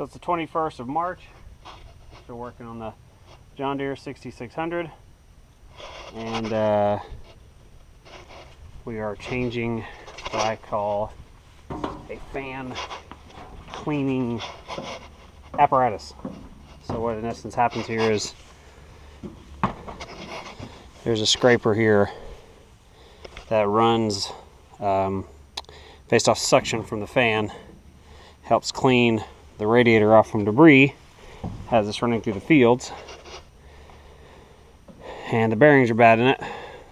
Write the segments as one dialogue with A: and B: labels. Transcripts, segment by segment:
A: So it's the 21st of March. Still working on the John Deere 6600, and we are changing what I call a fan cleaning apparatus. So what in essence happens here is there's a scraper here that runs based off suction from the fan, helps clean the radiator off from debris as it's running through the fields, and the bearings are bad in it,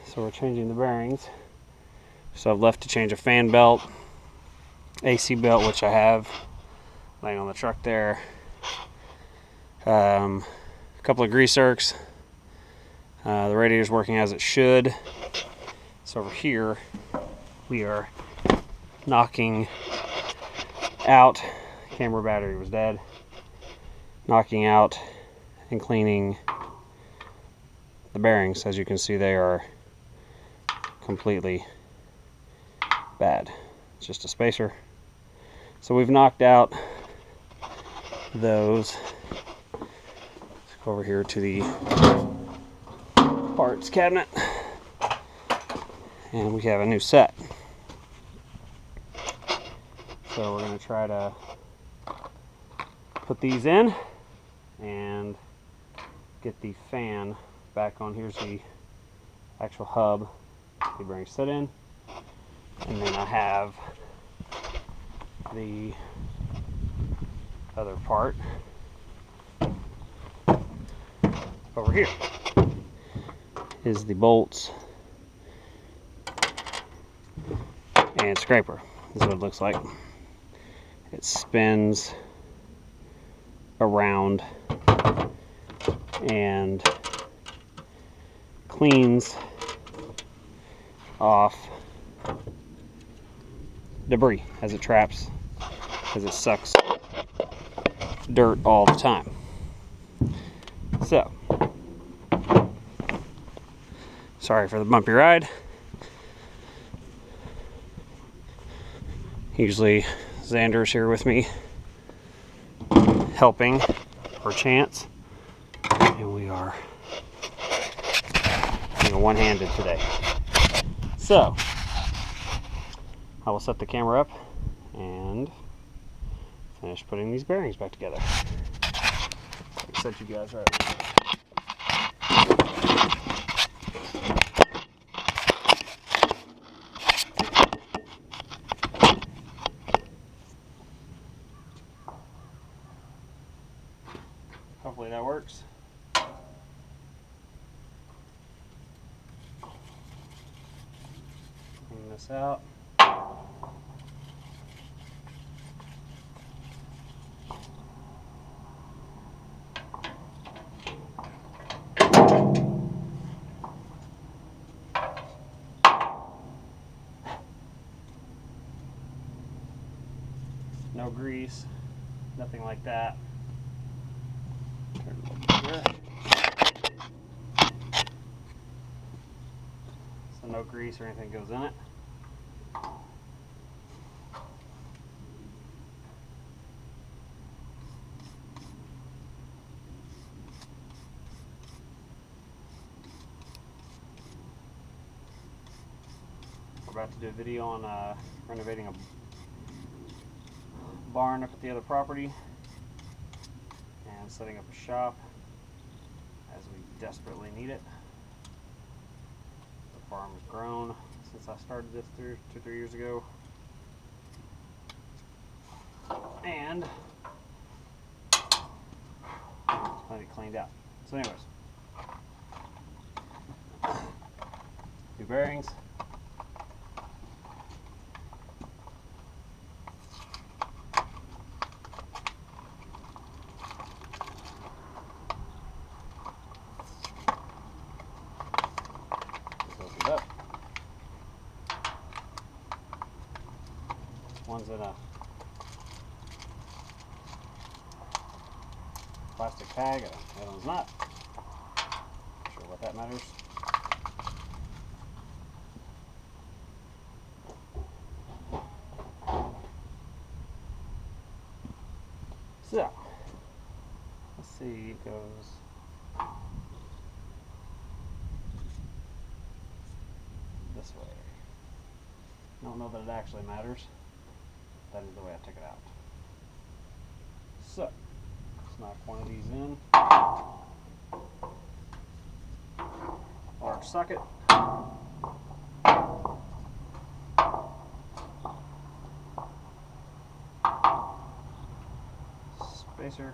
A: so we're changing the bearings. So I've left to change a fan belt, AC belt, which I have laying on the truck there, a couple of grease zerks. The radiator's working as it should. So over here we are knocking out, camera battery was dead, knocking out and cleaning the bearings. As you can see, they are completely bad. It's just a spacer. So we've knocked out those. Let's go over here to the parts cabinet, and we have a new set. So we're going to try to put these in and get the fan back on. Here's the actual hub the bearings sit in, and then I have the other part over here is the bolts and scraper. This is what it looks like. It spins around and cleans off debris as it traps, because it sucks dirt all the time. So, sorry for the bumpy ride. Usually Xander's here with me helping for chance, and we are one-handed today. So I will set the camera up and finish putting these bearings back together. I set you guys right. Hopefully that works. Clean this out. No grease, nothing like that. Here. So no grease or anything goes in it. We're about to do a video on renovating a barn up at the other property and setting up a shop, as we desperately need it. The farm has grown since I started this 2-3 years ago, and let it cleaned out. So anyways, new bearings. Up. One's in a plastic tag, and the other one's not. Not sure what that matters. So, let's see, it goes this way. Don't know that it actually matters. That is the way I took it out. So, let's knock one of these in. Large socket. Spacer.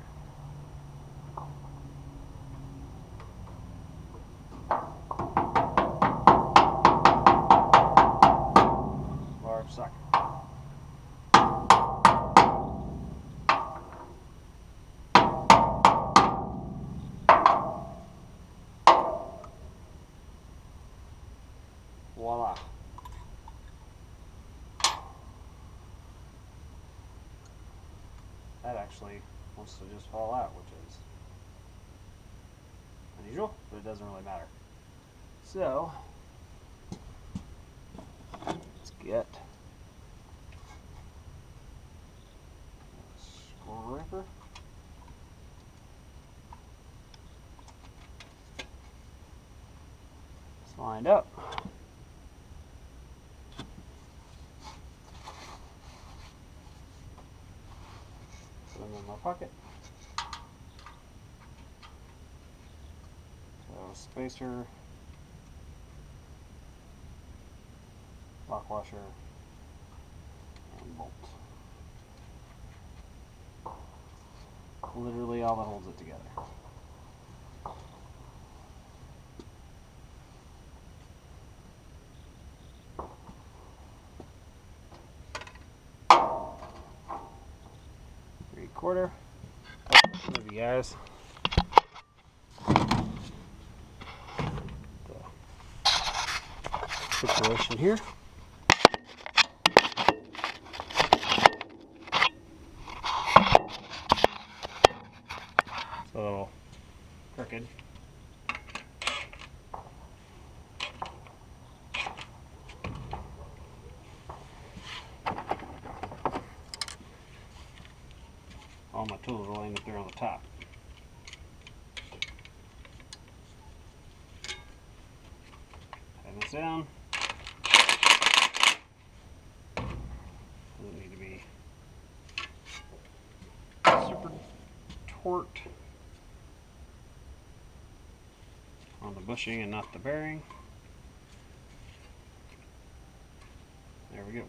A: Large socket. Voila. That actually wants to just fall out, which is unusual, but it doesn't really matter. So, let's get a scraper. It's lined up. Put them in my pocket. So, spacer, lock washer, and bolt. Literally all that holds it together. Three-quarter. Move you guys. The situation here. It's a little crooked. All my tools will end up there on the top. Tighten this down. Doesn't need to be super torqued on the bushing and not the bearing. There we go.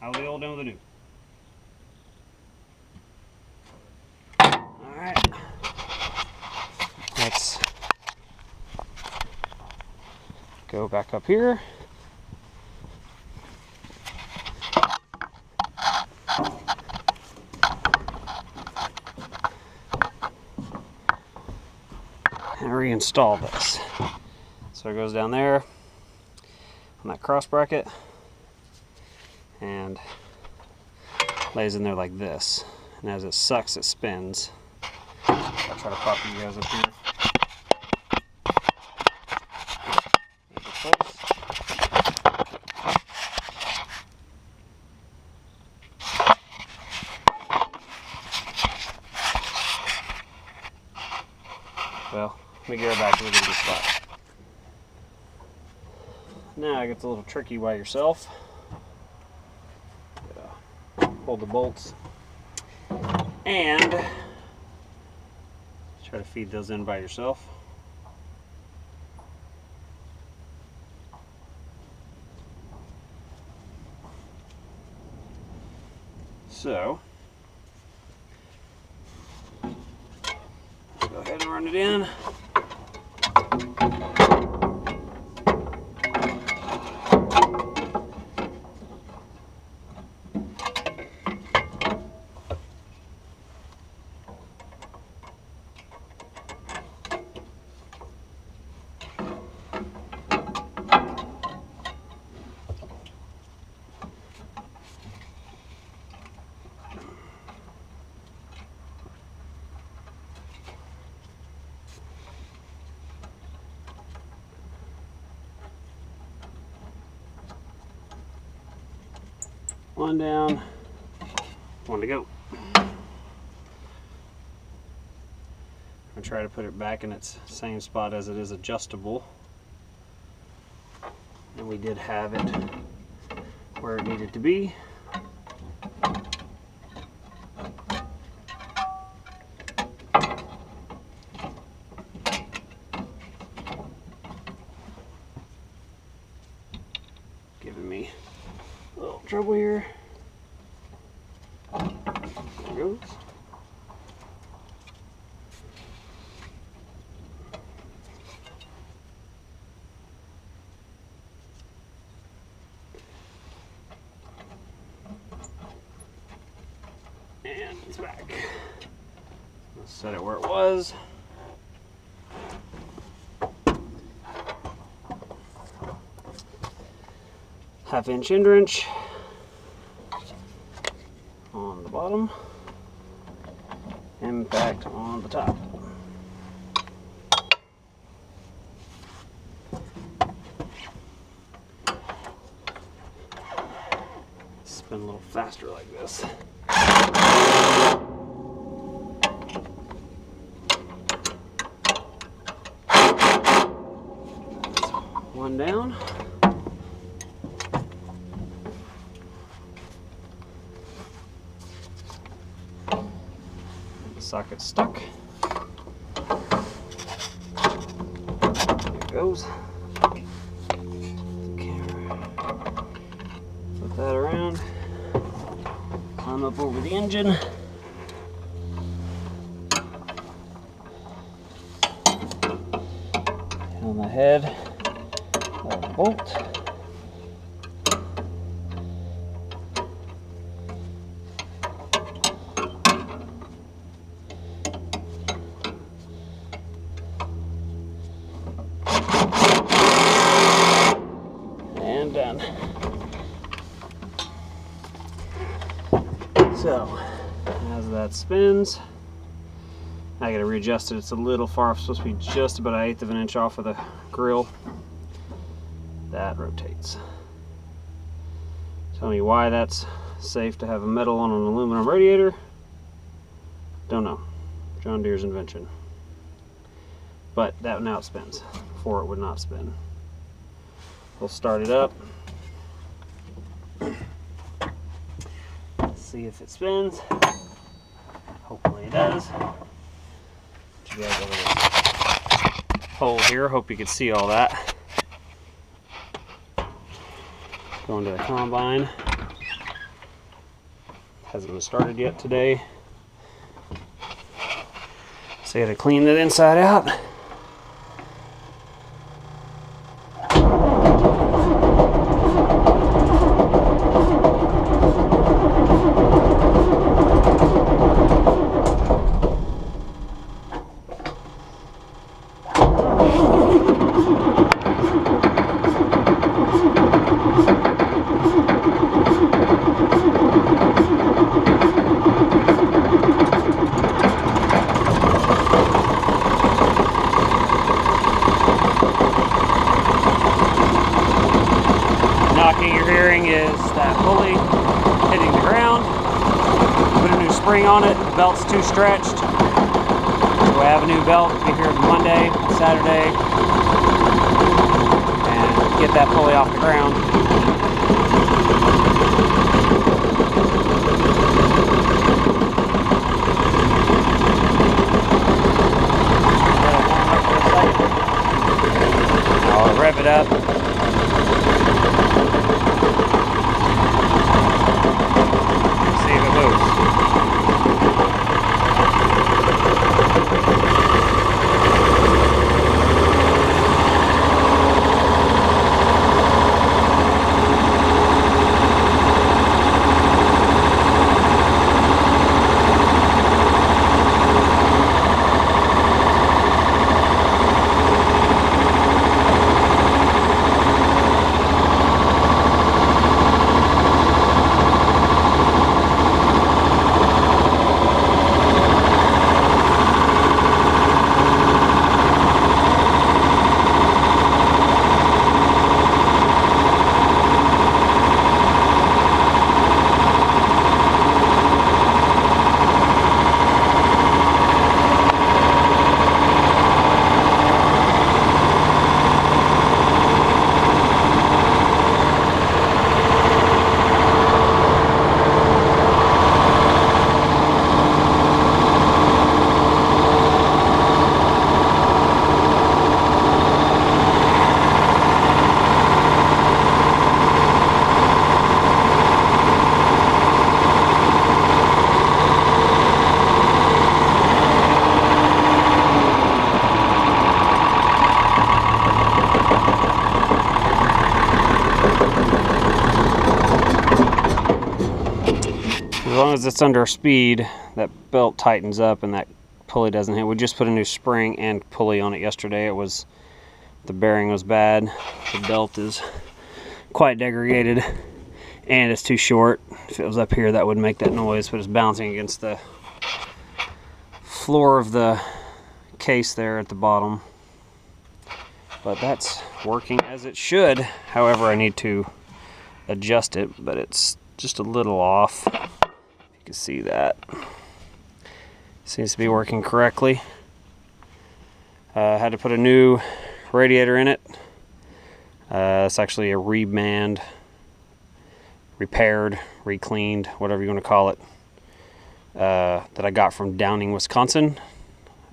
A: How the old done with the new. Alright. Let's go back up here. And reinstall this. So it goes down there on that cross bracket and lays in there like this. And as it sucks, it spins. I'll try to pop you guys up here. Into place. Well, let me get her back and we're going to get spot. Now it gets a little tricky by yourself. Hold the bolts and try to feed those in by yourself. So go ahead and run it in. One down, one to go. I try to put it back in its same spot as it is adjustable. And we did have it where it needed to be. Giving me a little trouble here. There it goes. And it's back. Let's set it where it was. Half-inch end wrench on the bottom, impact on the top. Spin a little faster like this. One down. Socket stuck. There it goes. Camera. Flip that around. Climb up over the engine. On the head of the bolt. Done. So, as that spins, I gotta readjust it. It's a little far. It's supposed to be just about 1/8 of an inch off of the grill. That rotates. Tell me why that's safe to have a metal on an aluminum radiator. Don't know. John Deere's invention. But that now it spins. Before it would not spin. We'll start it up. See if it spins. Hopefully it does. Put you guys over this hole here. Hope you can see all that. Going to the combine. Hasn't been started yet today. So you gotta clean that inside out. Knocking you're hearing is that pulley hitting the ground. Put a new spring on it. The belt's too stretched. So I have a new belt. Get here Monday, Saturday, and get that pulley off the ground. I'll rev it up. long as it's under speed, that belt tightens up and that pulley doesn't hit. We just put a new spring and pulley on it yesterday. The bearing was bad. The belt is quite degraded and it's too short. If it was up here, that would make that noise, but it's bouncing against the floor of the case there at the bottom. But that's working as it should. However, I need to adjust it, but it's just a little off. You can see that. Seems to be working correctly. Had to put a new radiator in it. It's actually a reband, repaired, recleaned, whatever you want to call it, that I got from Downing, Wisconsin.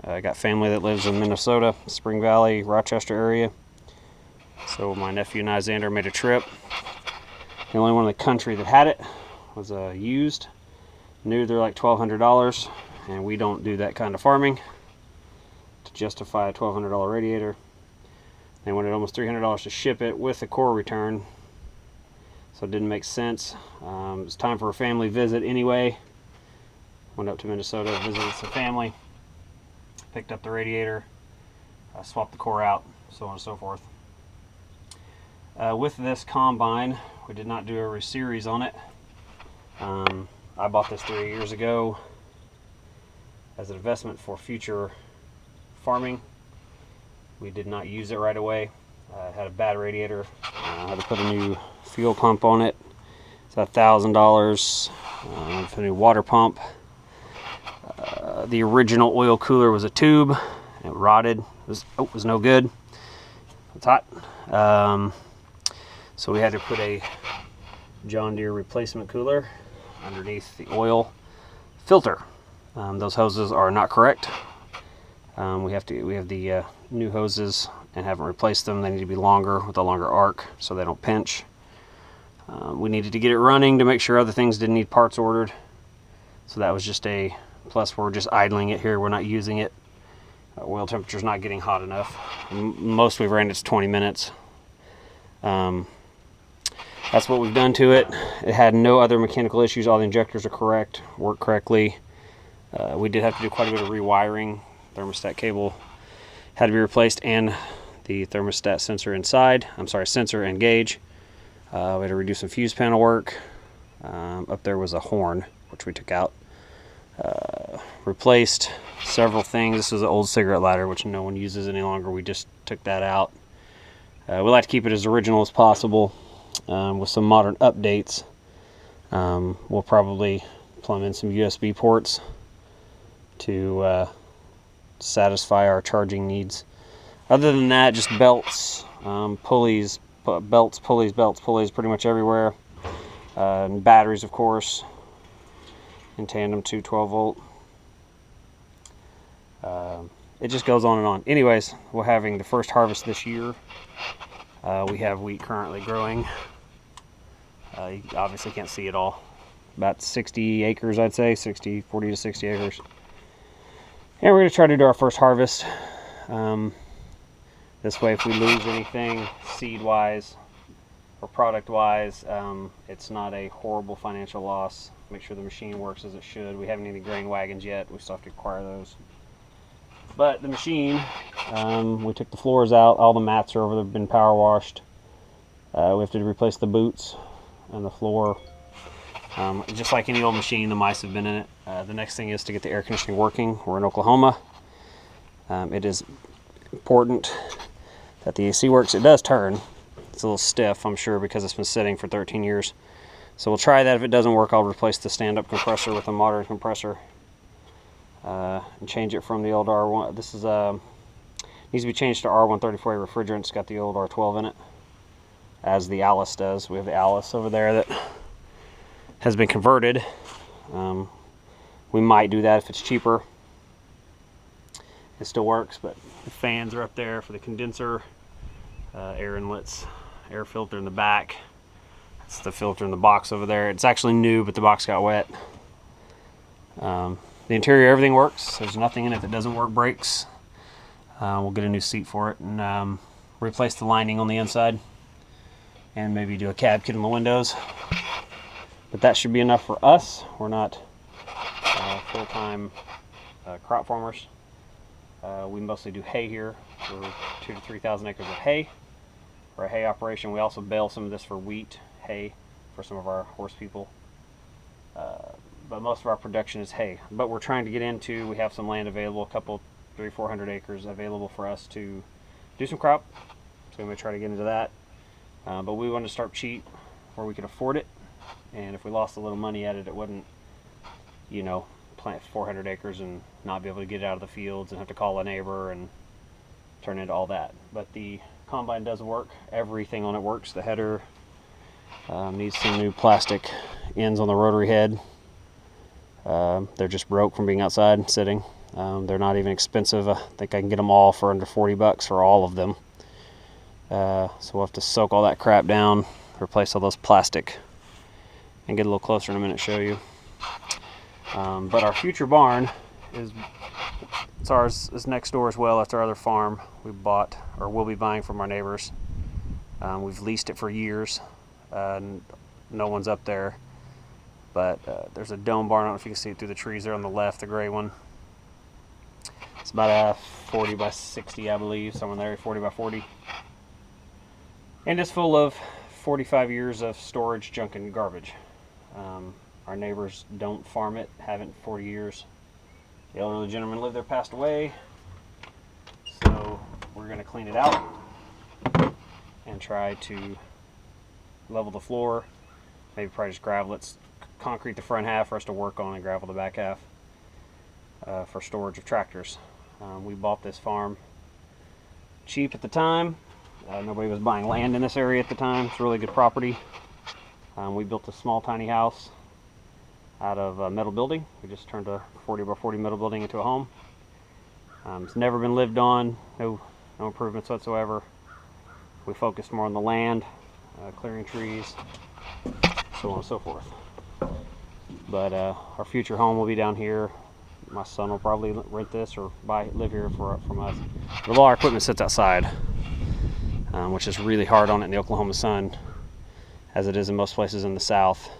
A: I got family that lives in Minnesota, Spring Valley, Rochester area. So my nephew and I, Xander, made a trip. The only one in the country that had it was used. New, they're like $1,200, and we don't do that kind of farming to justify a $1,200 radiator. They wanted almost $300 to ship it with a core return, so it didn't make sense. It was time for a family visit anyway. Went up to Minnesota, visited some family, picked up the radiator, swapped the core out, so on and so forth. With this combine, we did not do a reseries on it. I bought this 3 years ago as an investment for future farming. We did not use it right away. It had a bad radiator. I had to put a new fuel pump on it. It's $1,000. Put a new water pump. The original oil cooler was a tube. It rotted. It was no good. It's hot. So we had to put a John Deere replacement cooler underneath the oil filter. Those hoses are not correct. We have the new hoses and haven't replaced them. They need to be longer with a longer arc so they don't pinch. We needed to get it running to make sure other things didn't need parts ordered. So that was just a plus. We're just idling it here. We're not using it. Oil temperature's not getting hot enough. Most we've ran it's 20 minutes. That's what we've done to it. It had no other mechanical issues. All the injectors are correct, work correctly. We did have to do quite a bit of rewiring. Thermostat cable had to be replaced, and the thermostat sensor inside. Sensor and gauge. We had to redo some fuse panel work. Up there was a horn, which we took out. Replaced several things. This was an old cigarette lighter, which no one uses any longer. We just took that out. We like to keep it as original as possible, with some modern updates. We'll probably plumb in some USB ports to satisfy our charging needs. Other than that, just belts, pulleys, pulleys pretty much everywhere. And batteries, of course, in tandem to 12 volt. It just goes on and on. Anyways, we're having the first harvest this year. We have wheat currently growing. You obviously can't see it all. About 60 acres, I'd say, 40 to 60 acres. And we're going to try to do our first harvest. This way, if we lose anything seed-wise or product-wise, it's not a horrible financial loss. Make sure the machine works as it should. We haven't any grain wagons yet. We still have to acquire those. But the machine, we took the floors out. All the mats are over. They've been power washed. We have to replace the boots and the floor. Just like any old machine, the mice have been in it. The next thing is to get the air conditioning working. We're in Oklahoma. It is important that the AC works. It does turn. It's a little stiff, I'm sure, because it's been sitting for 13 years. So we'll try that. If it doesn't work, I'll replace the stand-up compressor with a modern compressor and change it from the old R1. This is needs to be changed to R134A refrigerant. It's got the old R12 in it, as the Allis does. We have the Allis over there that has been converted. We might do that if it's cheaper. It still works, but the fans are up there for the condenser, air inlets, air filter in the back. It's the filter in the box over there. It's actually new, but the box got wet. The interior, everything works. There's nothing in it that doesn't work. Brakes. We'll get a new seat for it and replace the lining on the inside, and maybe do a cab kit on the windows. But that should be enough for us. We're not full-time crop farmers. We mostly do hay here. We're 2,000 to 3,000 acres of hay for a hay operation. We also bale some of this for wheat, hay for some of our horse people. But most of our production is hay. But we're trying to get into, we have some land available, a couple, 300-400 acres available for us to do some crop. So we may try to get into that. But we want to start cheap where we could afford it. And if we lost a little money at it, it wouldn't, you know, plant 400 acres and not be able to get it out of the fields and have to call a neighbor and turn into all that. But the combine does work. Everything on it works. The header needs some new plastic ends on the rotary head. They're just broke from being outside and sitting. They're not even expensive. I think I can get them all for under 40 bucks for all of them. So we'll have to soak all that crap down, replace all those plastic, and get a little closer in a minute, show you. But our future barn is ours, is next door as well. That's our other farm we bought, or will be buying from our neighbors. We've leased it for years. No one's up there, but there's a dome barn. I don't know if you can see it through the trees there on the left, the gray one. It's about a 40 by 60, I believe, somewhere there, 40 by 40. And it's full of 45 years of storage, junk, and garbage. Our neighbors don't farm it, haven't for 40 years. The elderly gentleman lived there, passed away. So we're going to clean it out and try to level the floor. Maybe probably just gravel it, concrete the front half for us to work on, and gravel the back half for storage of tractors. We bought this farm cheap at the time. Nobody was buying land in this area at the time. It's really good property. We built a small tiny house out of a metal building. We just turned a 40 by 40 metal building into a home. It's never been lived on, no improvements whatsoever. We focused more on the land, clearing trees, so on and so forth. But our future home will be down here. My son will probably rent this or live here from us. But all our equipment sits outside, which is really hard on it in the Oklahoma sun, as it is in most places in the South.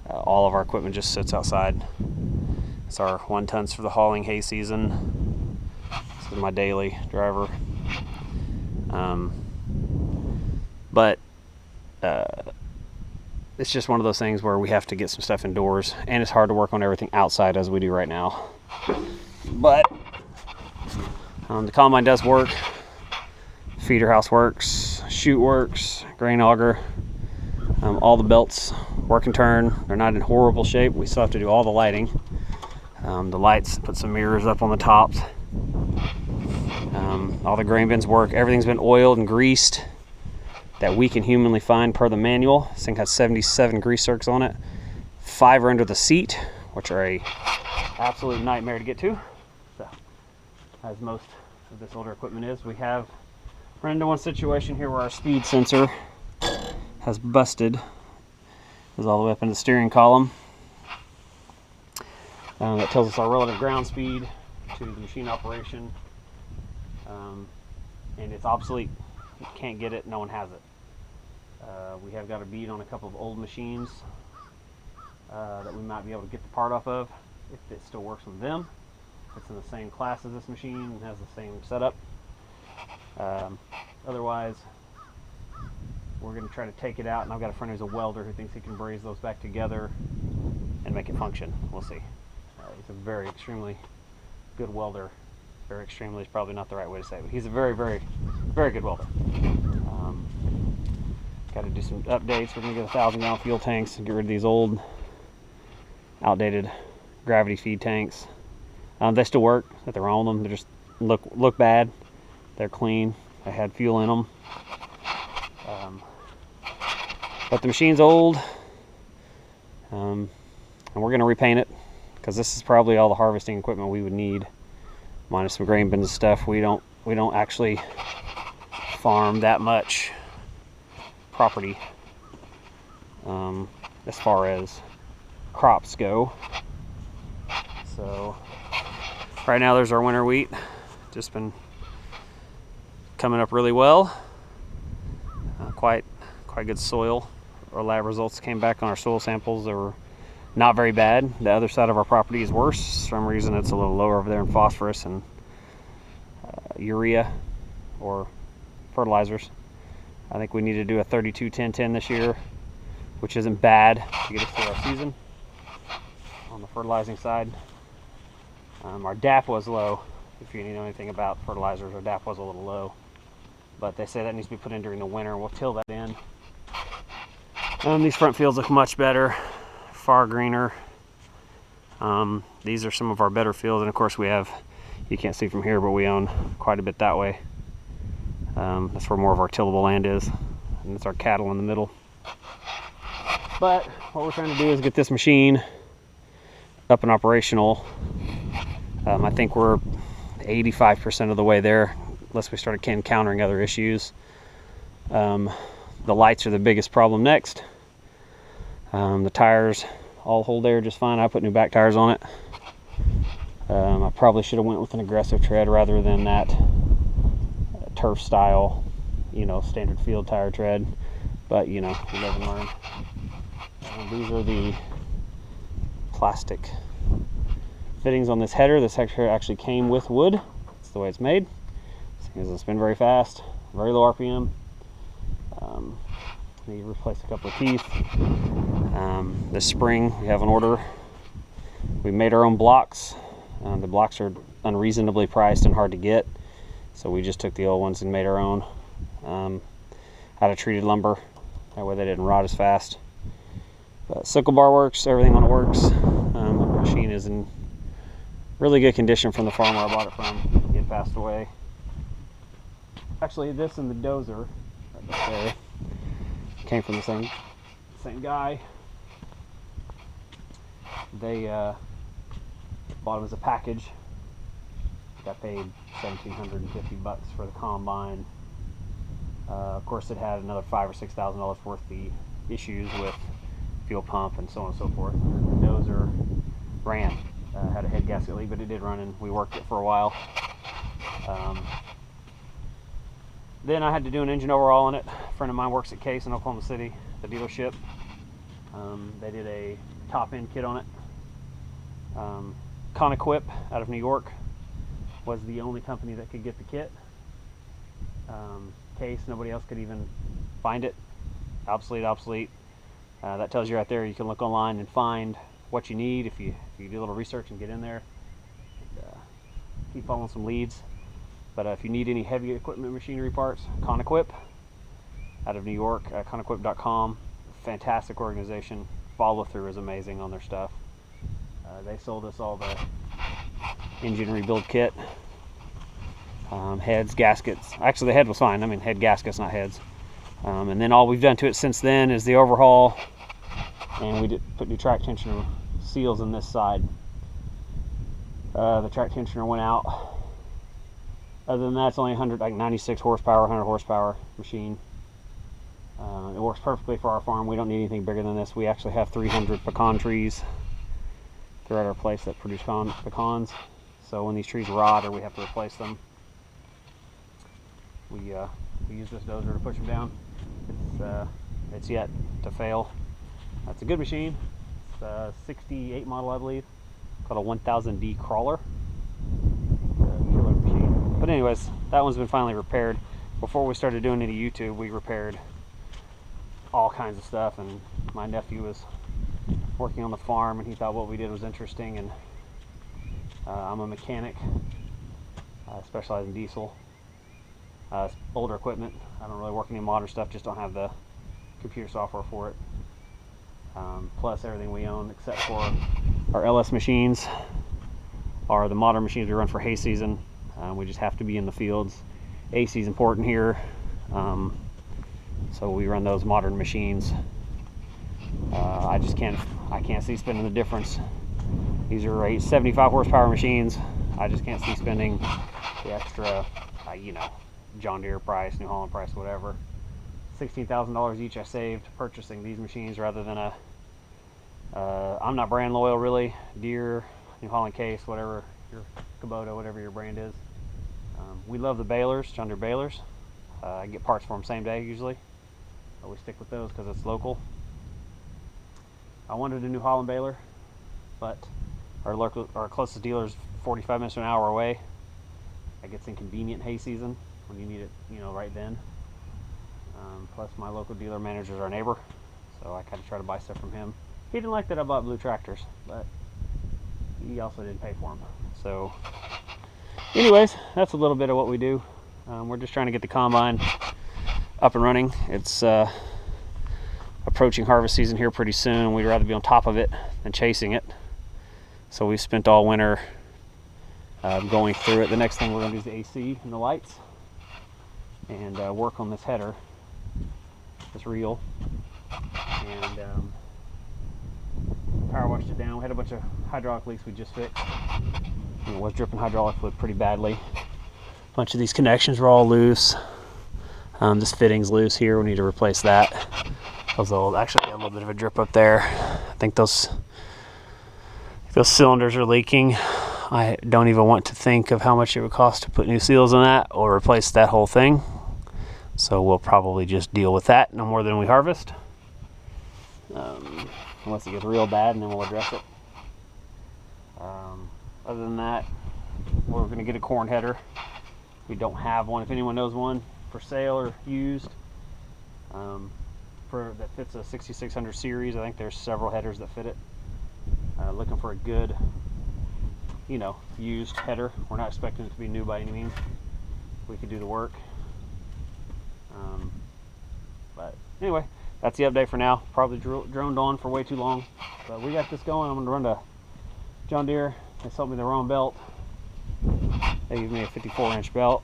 A: All of our equipment just sits outside. It's our 1 tons for the hauling hay season. This is my daily driver. But it's just one of those things where we have to get some stuff indoors, and it's hard to work on everything outside as we do right now. But the combine does work. Feeder house works, chute works, grain auger, all the belts work and turn. They're not in horrible shape. We still have to do all the lighting. The lights, put some mirrors up on the tops. All the grain bins work. Everything's been oiled and greased that we can humanly find per the manual. This thing has 77 grease zerks on it. 5 are under the seat, which are a absolute nightmare to get to. So, as most of this older equipment is, we have run into one situation here where our speed sensor has busted. It goes all the way up in the steering column. That tells us our relative ground speed to the machine operation. And it's obsolete. You can't get it, no one has it. We have got a bead on a couple of old machines that we might be able to get the part off of if it still works with them. It's in the same class as this machine and has the same setup. Otherwise, we're going to try to take it out, and I've got a friend who's a welder who thinks he can braze those back together and make it function. We'll see. He's a very extremely good welder. Very extremely is probably not the right way to say it, but he's a very, very, very good welder. Got to do some updates. We're going to get 1,000-gallon fuel tanks and get rid of these old, outdated gravity feed tanks. They still work. Nothing wrong with them. They just look bad. They're clean. They had fuel in them. But the machine's old, and we're going to repaint it, because this is probably all the harvesting equipment we would need, minus some grain bins and stuff. We don't actually farm that much property as far as crops go. So right now there's our winter wheat, just been coming up really well. Quite good soil. Our lab results came back on our soil samples. They were not very bad. The other side of our property is worse. For some reason it's a little lower over there in phosphorus and urea or fertilizers. I think we need to do a 32-10-10 this year, which isn't bad to get us through our season on the fertilizing side. Our DAP was low. If you know anything about fertilizers, our DAP was a little low, but they say that needs to be put in during the winter, and we'll till that in. These front fields look much better, far greener. These are some of our better fields, and of course we have, you can't see from here, but we own quite a bit that way. That's where more of our tillable land is, and it's our cattle in the middle. But what we're trying to do is get this machine up and operational. I think we're 85% of the way there, unless we start encountering other issues. The lights are the biggest problem next. The tires all hold there just fine. I put new back tires on it. I probably should have went with an aggressive tread rather than that turf style, standard field tire tread, but you live and learn. These are the plastic fittings on this header. This header actually came with wood. That's the way it's made. It doesn't spin very fast, very low RPM. Need to replace a couple of teeth. This spring we have an order. We made our own blocks. The blocks are unreasonably priced and hard to get, so we just took the old ones and made our own out of treated lumber. That way they didn't rot as fast. But sickle bar works, everything on it works. The machine is in really good condition from the farmer I bought it from. He had passed away. Actually, this and the dozer right back there came from the same guy. They bought them as a package. Got paid $1,750 for the combine. Of course, it had another $5,000 or $6,000 worth of the issues with fuel pump and so on and so forth. The dozer ran, had a head gasket leak, but it did run, and we worked it for a while. Then I had to do an engine overhaul on it. A friend of mine works at Case in Oklahoma City, the dealership. They did a top-end kit on it. Conequip out of New York was the only company that could get the kit. Case, nobody else could even find it. Obsolete. That tells you right there, you can look online and find what you need if you do a little research and get in there. Keep following some leads. But if you need any heavy equipment machinery parts, Conequip out of New York, conequip.com. Fantastic organization. Follow through is amazing on their stuff. They sold us all the engine rebuild kit. Heads, gaskets. Actually, the head was fine. I mean, head gaskets, not heads. And then all we've done to it since then is the overhaul, and we did put new track tensioner seals in this side. The track tensioner went out. Other than that, it's only 96 horsepower, 100 horsepower machine. It works perfectly for our farm. We don't need anything bigger than this. We actually have 300 pecan trees throughout our place that produce pecans. So when these trees rot or we have to replace them, we use this dozer to push them down. It's yet to fail. It's a good machine. It's a 68 model, I believe, called a 1000D crawler. Killer machine. But anyways, that one's been finally repaired. Before we started doing any YouTube, we repaired all kinds of stuff, and my nephew was working on the farm and he thought what we did was interesting, and I'm a mechanic. I specialize in diesel. Older equipment. I don't really work any modern stuff, just don't have the computer software for it. Plus everything we own except for our LS machines are the modern machines we run for hay season. We just have to be in the fields. AC is important here, so we run those modern machines. I can't see spending the difference. These are 75 horsepower machines. I just can't see spending the extra, John Deere price, New Holland price, whatever. $16,000 each I saved purchasing these machines rather than I'm not brand loyal really. Deere, New Holland, Case, whatever your Kubota, whatever your brand is. We love the balers, John Deere balers. I get parts for them same day usually. But we stick with those because it's local. I wanted a New Holland baler, but our closest dealer is 45 minutes to an hour away. That gets inconvenient hay season when you need it, you know, right then. Plus my local dealer manager is our neighbor, so I kind of try to buy stuff from him. He didn't like that I bought blue tractors, but he also didn't pay for them. So anyways, that's a little bit of what we do. We're just trying to get the combine up and running. It's approaching harvest season here pretty soon. We'd rather be on top of it than chasing it. So we spent all winter going through it. The next thing we're going to do is the AC and the lights, and work on this header, this reel, and power washed it down. We had a bunch of hydraulic leaks we just fixed. It was dripping hydraulic fluid pretty badly. A bunch of these connections were all loose. This fitting's loose here. We need to replace that. Those old, actually, a little bit of a drip up there. I think those cylinders are leaking. I don't even want to think of how much it would cost to put new seals in that or replace that whole thing. So we'll probably just deal with that no more than we harvest. Unless it gets real bad, and then we'll address it. Other than that, we're going to get a corn header. We don't have one. If anyone knows one for sale or used, that fits a 6600 series, I think there's several headers that fit it. Looking for a good, you know, used header. We're not expecting it to be new by any means. We could do the work. But anyway, that's the update for now. Probably droned on for way too long, but we got this going. I'm going to run to John Deere. They sold me the wrong belt. They gave me a 54-inch belt,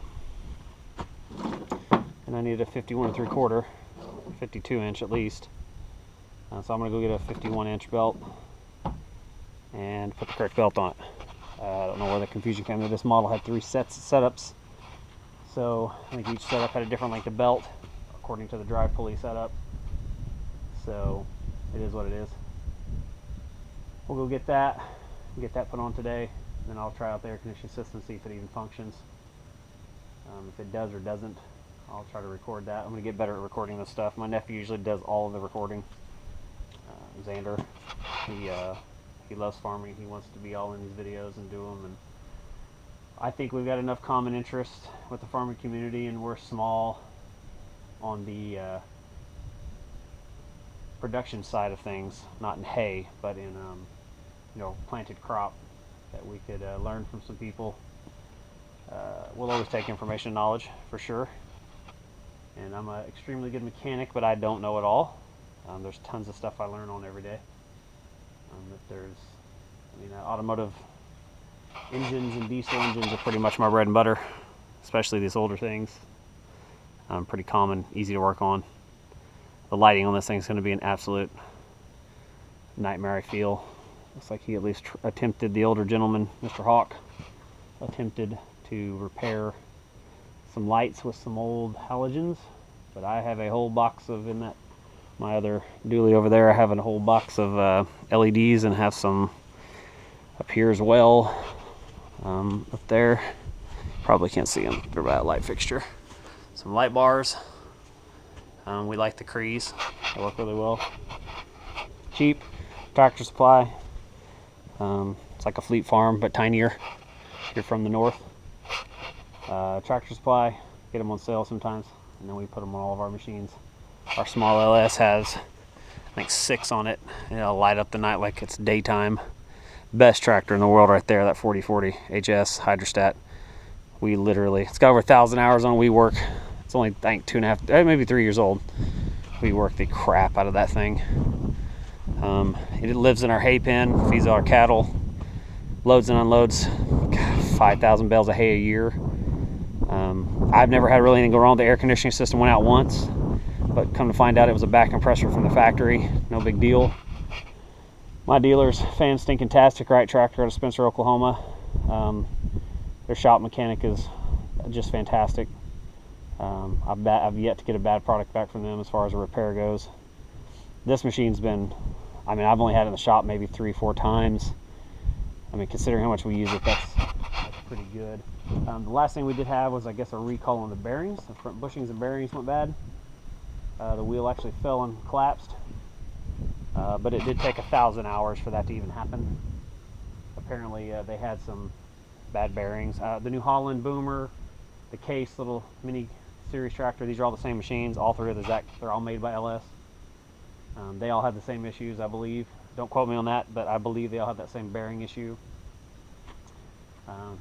A: and I needed a 51 3/4, 52-inch at least. So I'm going to go get a 51-inch belt and put the correct belt on it. I don't know where the confusion came in. This model had 3 sets of setups, so I think each setup had a different length of belt according to the drive pulley setup. So it is what it is. We'll go get that put on today, and then I'll try out the air conditioning system, see if it even functions. If it does or doesn't, I'll try to record that. I'm going to get better at recording this stuff. My nephew usually does all of the recording. Xander, he loves farming. He wants to be all in these videos and do them, and I think we've got enough common interest with the farming community, and we're small on the production side of things, not in hay, but in you know, planted crop, that we could learn from some people. We'll always take information and knowledge for sure. And I'm an extremely good mechanic, but I don't know it all. There's tons of stuff I learn on every day. Automotive engines and diesel engines are pretty much my bread and butter, especially these older things. Pretty common, easy to work on. The lighting on this thing is going to be an absolute nightmare, I feel. Looks like he at least attempted, the older gentleman, Mr. Hawk, attempted to repair some lights with some old halogens, but I have a whole box of, in that, my other dually over there, I have a whole box of LEDs, and have some up here as well. Up there, probably can't see them, they're by a light fixture. Some light bars. We like the Crees, they work really well. Cheap. Tractor Supply. It's like a Fleet Farm, but tinier. You're from the north. Tractor Supply, get them on sale sometimes, and then we put them on all of our machines. Our small LS has, I think, 6 on it. It'll light up the night like it's daytime. Best tractor in the world right there, that 4040 HS Hydrostat. We literally, it's got over 1,000 hours on. We work, it's only, I think, 2.5, maybe 3 years old. We work the crap out of that thing. It lives in our hay pen, feeds our cattle, loads and unloads 5,000 bales of hay a year. I've never had really anything go wrong. The air conditioning system went out once, but come to find out it was a back compressor from the factory. No big deal. My dealer's fan-stinking-tastic, right tractor out of Spencer, Oklahoma. Their shop mechanic is just fantastic. I've yet to get a bad product back from them as far as a repair goes. This machine's been, I mean, I've only had it in the shop maybe 3-4 times. I mean, considering how much we use it, that's pretty good. The last thing we did have was, I guess, a recall on the bearings. The front bushings and bearings went bad. The wheel actually fell and collapsed. but it did take 1,000 hours for that to even happen. Apparently they had some bad bearings. The New Holland boomer, the Case little mini series tractor, these are all the same machines. All three of the Zach, they're all made by LS. They all had the same issues, I believe. Don't quote me on that, but I believe they all have that same bearing issue.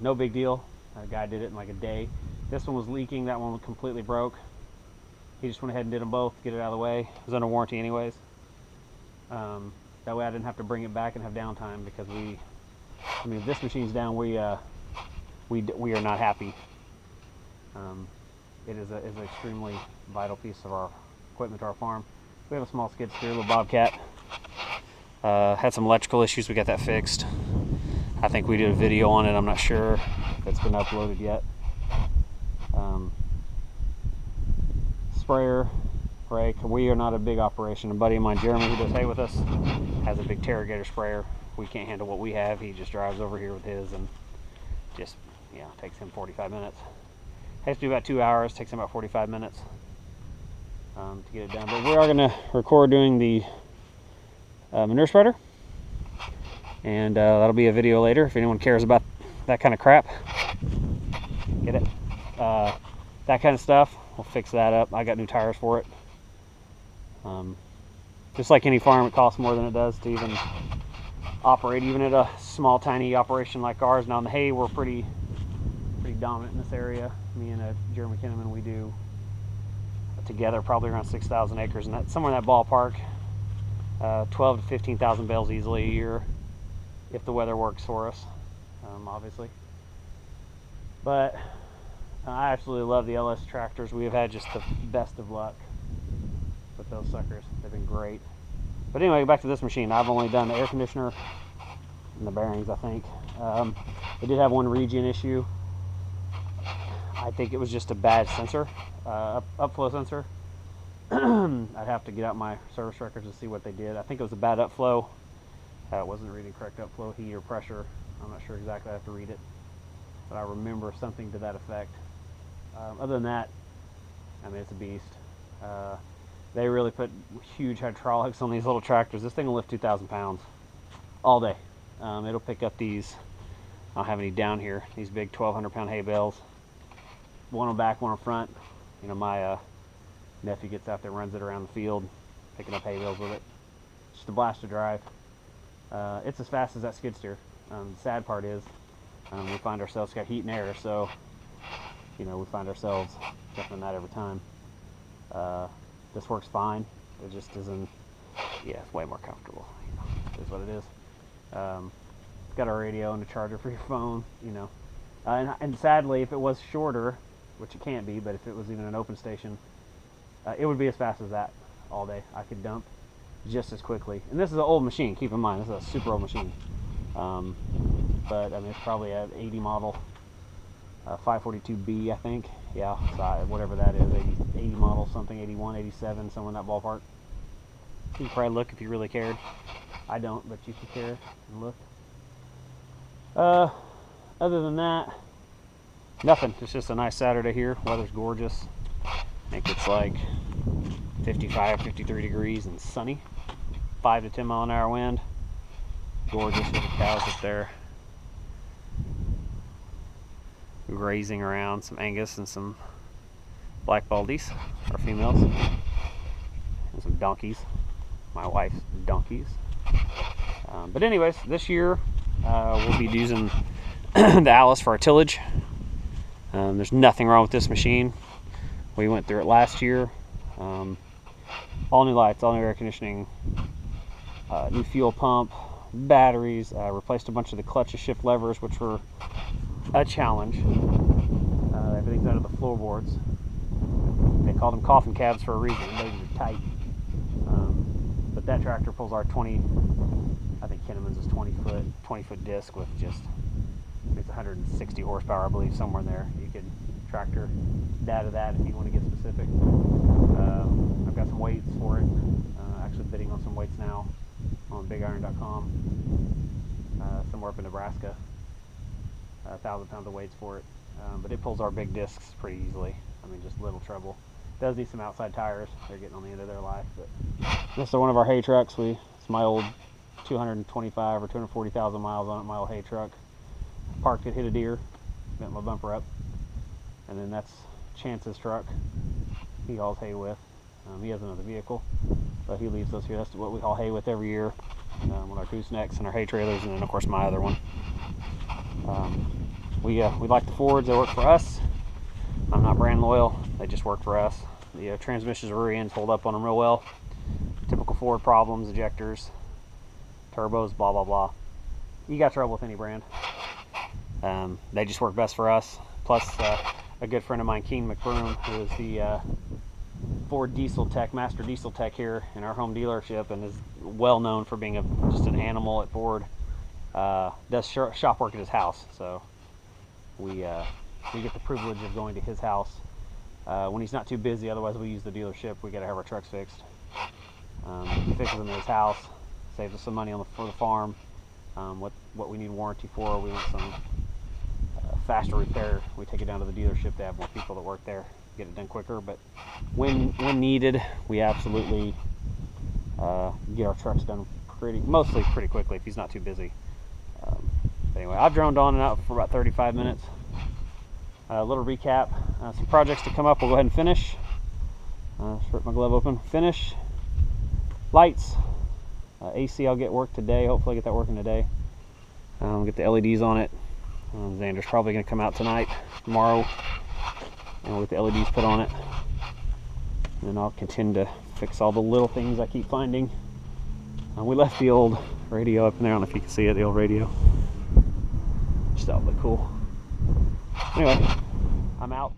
A: No big deal. A guy did it in like a day. This one was leaking, that one was completely broke. He just went ahead and did them both, get it out of the way. It was under warranty anyways. That way I didn't have to bring it back and have downtime, because if this machine's down, we are not happy. It is an extremely vital piece of our equipment to our farm. We have a small skid steer, a little Bobcat. Had some electrical issues, we got that fixed. I think we did a video on it, I'm not sure if it's been uploaded yet. Sprayer, rake, we are not a big operation. A buddy of mine, Jeremy, who does hay with us, has a big Tarrigator sprayer. We can't handle what we have. He just drives over here with his and just, takes him 45 minutes. Has to do about 2 hours, takes him about 45 minutes to get it done. But we are going to record doing the manure spreader, and that'll be a video later if anyone cares about that kind of crap. Get it? That kind of stuff, we'll fix that up. I got new tires for it. Just like any farm, it costs more than it does to even operate, even at a small tiny operation like ours. Now in the hay, we're pretty dominant in this area. Me and Jeremy Kinnaman, we do together probably around 6,000 acres, and that's somewhere in that ballpark. 12 to 15,000 bales easily a year if the weather works for us, obviously. But I absolutely love the LS tractors. We have had just the best of luck with those suckers. They've been great. But anyway, back to this machine. I've only done the air conditioner and the bearings, I think. It did have one regen issue. I think it was just a bad sensor, upflow sensor. I'd have to get out my service records to see what they did. I think it was a bad upflow. It wasn't reading correct upflow, heat, or pressure. I'm not sure exactly. I have to read it, but I remember something to that effect. Other than that, I mean, it's a beast. They really put huge hydraulics on these little tractors. This thing will lift 2,000 pounds all day. It'll pick up these, I don't have any down here, these big 1,200 pound hay bales. One on back, one on front. My nephew gets out there, runs it around the field, picking up hay bales with it. Just a blast to drive. It's as fast as that skid steer. The sad part is we find ourselves got heat and air, so we find ourselves jumping that every time. This works fine. It just isn't. Yeah, it's way more comfortable. It is what it is. It's got a radio and a charger for your phone. And sadly, if it was shorter, which it can't be, but if it was even an open station, it would be as fast as that all day. I could dump just as quickly. And this is an old machine, keep in mind, this is a super old machine. But I mean, it's probably an 80 model, 542B, I think. Yeah, so whatever that is, 80 model, something, 81, 87, somewhere in that ballpark. You could probably look if you really cared. I don't, but you could care and look. Other than that, nothing. It's just a nice Saturday here. Weather's gorgeous. I think it's like 55, 53 degrees and sunny. 5 to 10 mile an hour wind. Gorgeous with the cows up there grazing around. Some Angus and some black baldies, our females, and some donkeys. My wife's donkeys. But anyways, this year we'll be using the Allis for our tillage. There's nothing wrong with this machine. We went through it last year. All new lights, all new air conditioning, new fuel pump, batteries, replaced a bunch of the clutch and shift levers, which were a challenge. Everything's out of the floorboards. They called them coffin cabs for a reason. They were tight. But that tractor pulls our 20, I think Kinnaman's is 20 foot disc with just, it's 160 horsepower, I believe, somewhere in there. You could tractor data that if you want to get specific. I've got some weights for it. Actually bidding on some weights now on bigiron.com. Somewhere up in Nebraska. 1,000 pounds of weights for it. But it pulls our big discs pretty easily. I mean, just little trouble. Does need some outside tires. They're getting on the end of their life. But this is one of our hay trucks. We It's my old 225 or 240,000 miles on it, my old hay truck. Parked it, hit a deer, bent my bumper up. And then that's Chance's truck he hauls hay with. He has another vehicle, but he leaves those here. That's what we haul hay with every year, with our goosenecks and our hay trailers, and then of course my other one. We like the Fords. They work for us. I'm not brand loyal. They just work for us. The transmissions, rear ends hold up on them real well. Typical Ford problems: ejectors, turbos, blah blah blah. You got trouble with any brand. They just work best for us. Plus, a good friend of mine, Keen McBroom, who is the Ford diesel tech, master diesel tech here in our home dealership, and is well known for being just an animal at Ford. Does shop work at his house, so we get the privilege of going to his house when he's not too busy. Otherwise, we use the dealership. We got to have our trucks fixed. He fixes them at his house, saves us some money for the farm. What we need warranty for, we want some faster repair. We take it down to the dealership to have more people that work there, get it done quicker. But when needed, we absolutely get our trucks done mostly pretty quickly if he's not too busy. Anyway, I've droned on and out for about 35 minutes. A little recap, some projects to come up. We'll go ahead and finish. Rip my glove open. Finish. Lights. AC I'll get work today. Hopefully I get that working today. Get the LEDs on it. Xander's probably going to come out tonight, tomorrow, and we'll get the LEDs put on it. And then I'll continue to fix all the little things I keep finding. We left the old radio up in there. I don't know if you can see it, the old radio. Just thought it looked cool. Anyway, I'm out.